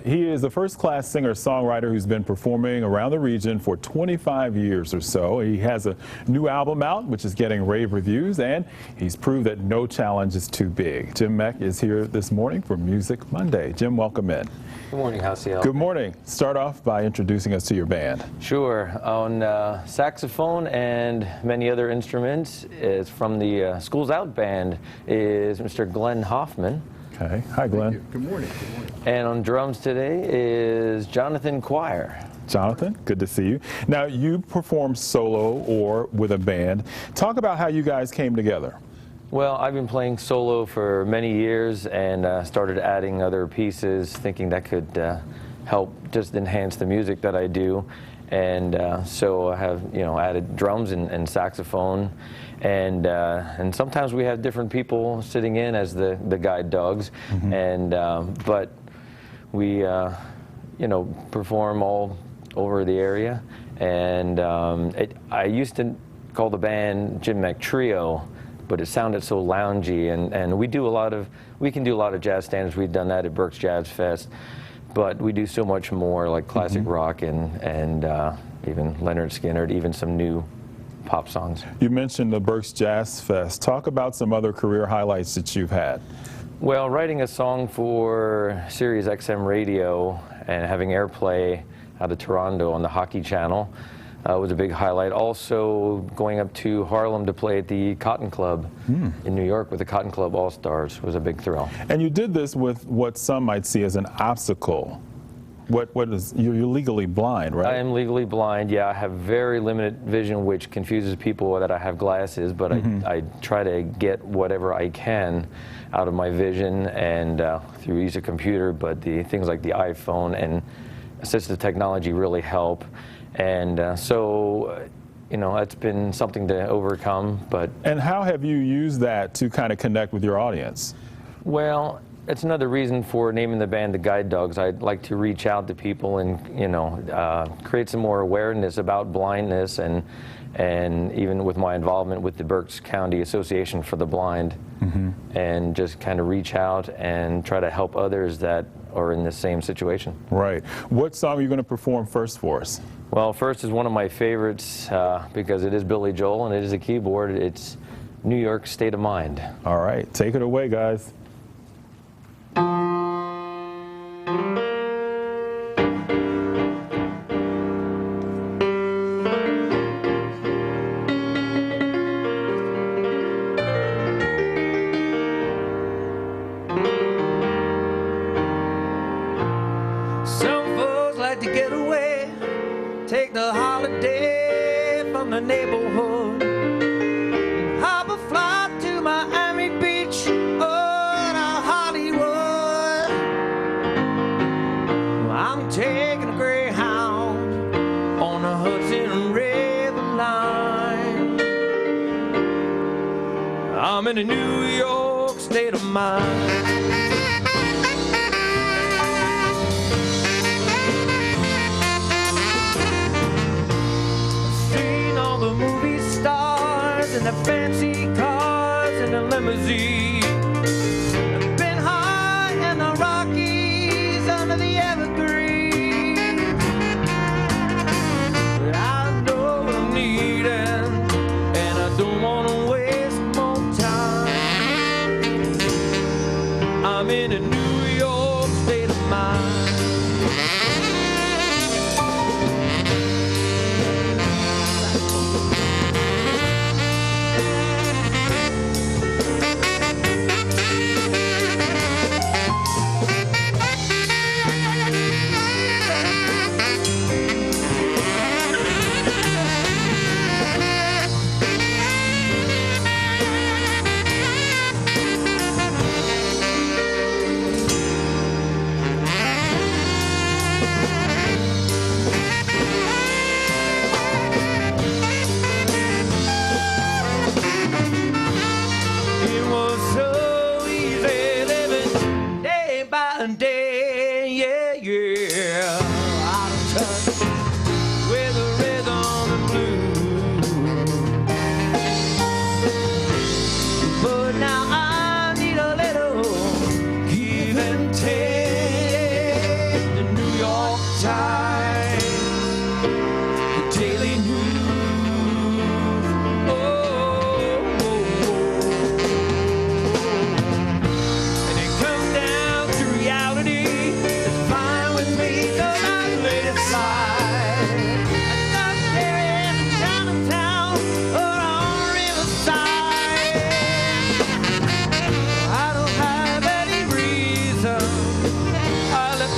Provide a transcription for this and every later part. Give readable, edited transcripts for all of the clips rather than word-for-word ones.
He is a first-class singer-songwriter who's been performing around the region for 25 years or so. He has a new album out, which is getting rave reviews, and he's proved that no challenge is too big. Jim Meck is here this morning for Music Monday. Jim, welcome in. Good morning, Halcyon. Good morning. Start off by introducing us to your band. Sure. On saxophone and many other instruments is from the Schools Out band is Mr. Glenn Hoffman. Okay. Hi, Glenn. Good morning. Good morning. And on drums today is Jonathan Choir. Jonathan, good to see you. Now, you perform solo or with a band. Talk about how you guys came together. Well, I've been playing solo for many years and started adding other pieces, thinking that could help just enhance the music that I do. And so I have, added drums and saxophone, and sometimes we have different people sitting in as the guide dogs, and but we perform all over the area, and I used to call the band Jim Meck Trio, but it sounded so loungy, and we can do a lot of jazz standards. We've done that at Berks Jazz Fest. But we do so much more, like classic rock and even Leonard Skinner, even some new pop songs. You mentioned the Berks Jazz Fest. Talk about some other career highlights that you've had. Well, writing a song for Sirius XM radio and having airplay out of Toronto on the Hockey Channel was a big highlight. Also, going up to Harlem to play at the Cotton Club in New York with the Cotton Club All-Stars was a big thrill. And you did this with what some might see as an obstacle. What is, you're legally blind, right? I am legally blind, yeah. I have very limited vision, which confuses people that I have glasses, but I try to get whatever I can out of my vision and through use of computer, but the things like the iPhone and assistive technology really help. And so, it's been something to overcome. And how have you used that to kind of connect with your audience? Well, it's another reason for naming the band the Guide Dogs. I'd like to reach out to people and, create some more awareness about blindness, and even with my involvement with the Berks County Association for the Blind, and just kind of reach out and try to help others that are in the same situation. Right. What song are you going to perform first for us? Well, first is one of my favorites because it is Billy Joel and it is a keyboard. It's New York State of Mind. All right. Take it away, guys. Some folks like to get away, take the holiday from the neighborhood, hop a flight to Miami Beach or to Hollywood. I'm taking a Greyhound on the Hudson River line. I'm in a New York state of mind. And the fancy cars and the limousine. I've been high in the Rockies under the evergreen. But I know what I'm needing, and I don't want to waste more time.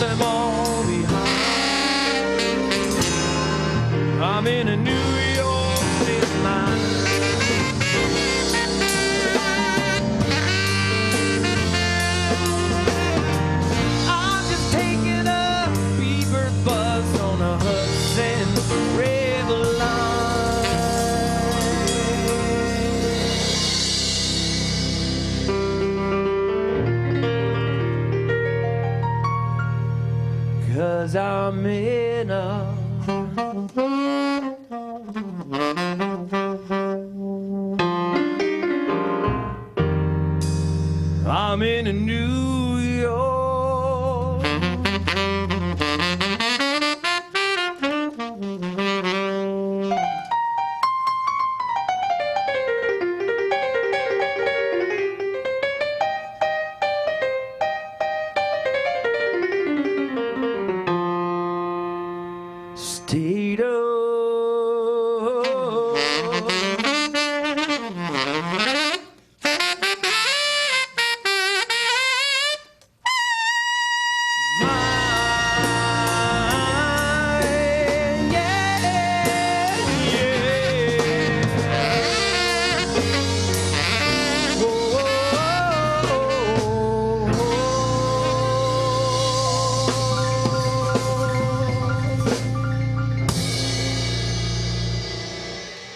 them all behind. I'm in a New York state of mind. I'm just taking a beaver buzz on a Hudson River line. 'Cause I'm in a I'm in a New York. State of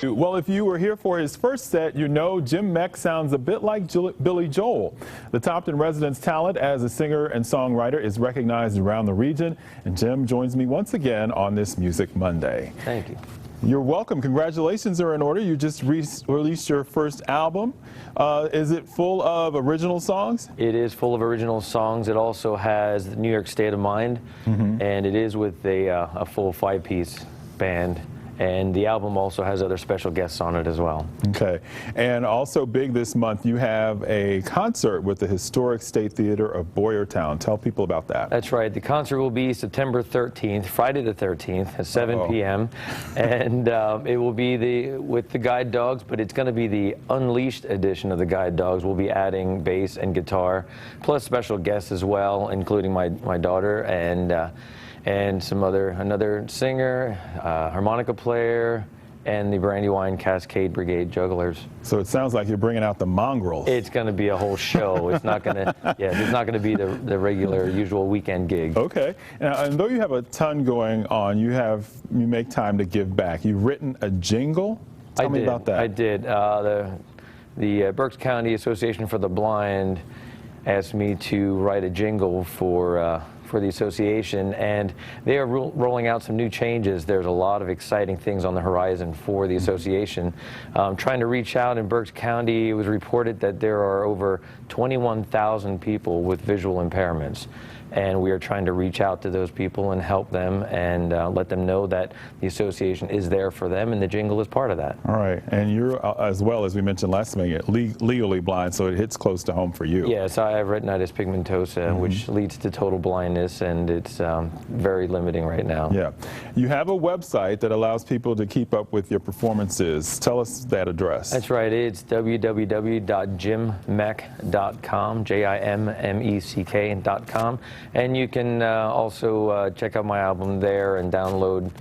Well, if you were here for his first set, you know Jim Meck sounds a bit like Billy Joel. The Topton resident's talent as a singer and songwriter is recognized around the region, and Jim joins me once again on this Music Monday. Thank you. You're welcome. Congratulations are in order. You just released your first album. Is it full of original songs? It is full of original songs. It also has the New York State of Mind, and it is with a full 5-piece band. And the album also has other special guests on it as well. Okay. And also big this month, you have a concert with the Historic State Theater of Boyertown. Tell people about that. That's right. The concert will be September 13th, Friday the 13th at 7 p.m. And it will be with the Guide Dogs, but it's going to be the Unleashed edition of the Guide Dogs. We'll be adding bass and guitar, plus special guests as well, including my daughter and another singer, harmonica player, and the Brandywine Cascade Brigade Jugglers. So it sounds like you're bringing out the mongrels. It's going to be a whole show. It's not going to, it's not going to be the regular, usual weekend gig. Okay. Now, and though you have a ton going on, you make time to give back. You've written a jingle. Tell me about that. I did. The Berks County Association for the Blind asked me to write a jingle for the association, and they are rolling out some new changes. There's a lot of exciting things on the horizon for the association. Trying to reach out in Berks County, it was reported that there are over 21,000 people with visual impairments. And we are trying to reach out to those people and help them and let them know that the association is there for them, and the jingle is part of that. All right. And you're, as well as we mentioned last minute, legally blind, so it hits close to home for you. Yes, I have retinitis pigmentosa, which leads to total blindness, and it's very limiting right now. Yeah. You have a website that allows people to keep up with your performances. Tell us that address. That's right. It's www.jimmeck.com, JIMMECK.com. And you can also check out my album there and download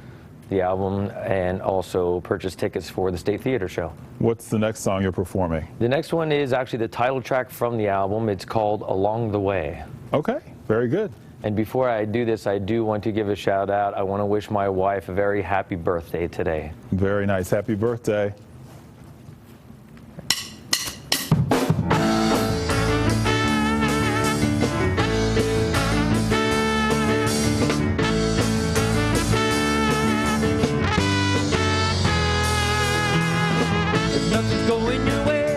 the album and also purchase tickets for the State Theater show. What's the next song you're performing? The next one is actually the title track from the album. It's called Along the Way. Okay, very good. And before I do this, I do want to give a shout out. I want to wish my wife a very happy birthday today. Very nice. Happy birthday. Going your way,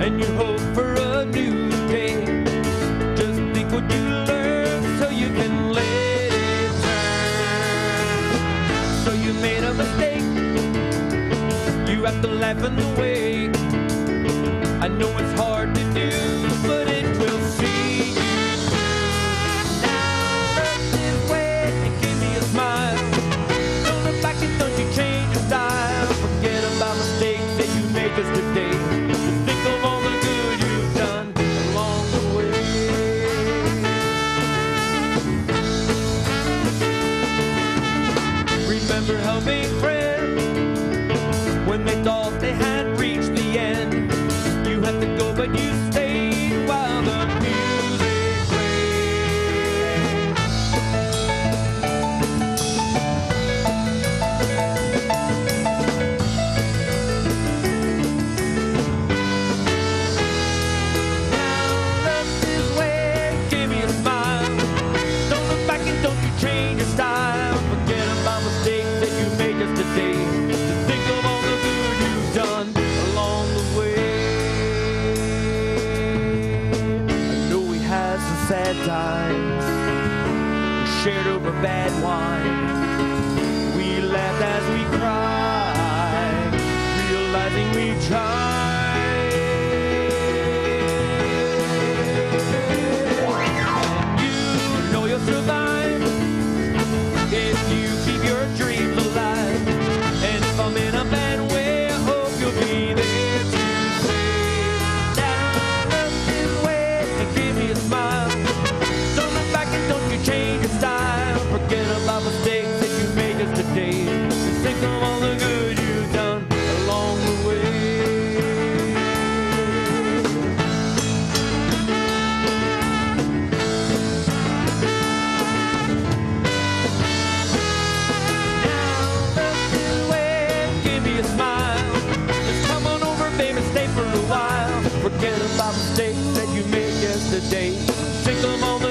and you hope for a new day. Just think what you learned so you can let it turn. So you made a mistake, you have to laugh in the way. I know it's hard to do, but it will see you through. Now look this way and give me a smile. Don't look back and don't you change your style. Forget about mistakes just today. Think of all the good you've done along the way. over bad wine. We laughed as we cried, realizing we tried. You know you'll survive if you keep your dreams alive. And if I'm in a bad way, I hope you'll be there to say, now look this way and give me a smile. Don't look back and don't you change your style. Forget about mistakes that you made just today. Just think of all the good you've done along the way. Now look this way, give me a smile. Just come on over, baby, stay for a while. Forget about mistakes that you made yesterday. Think of all the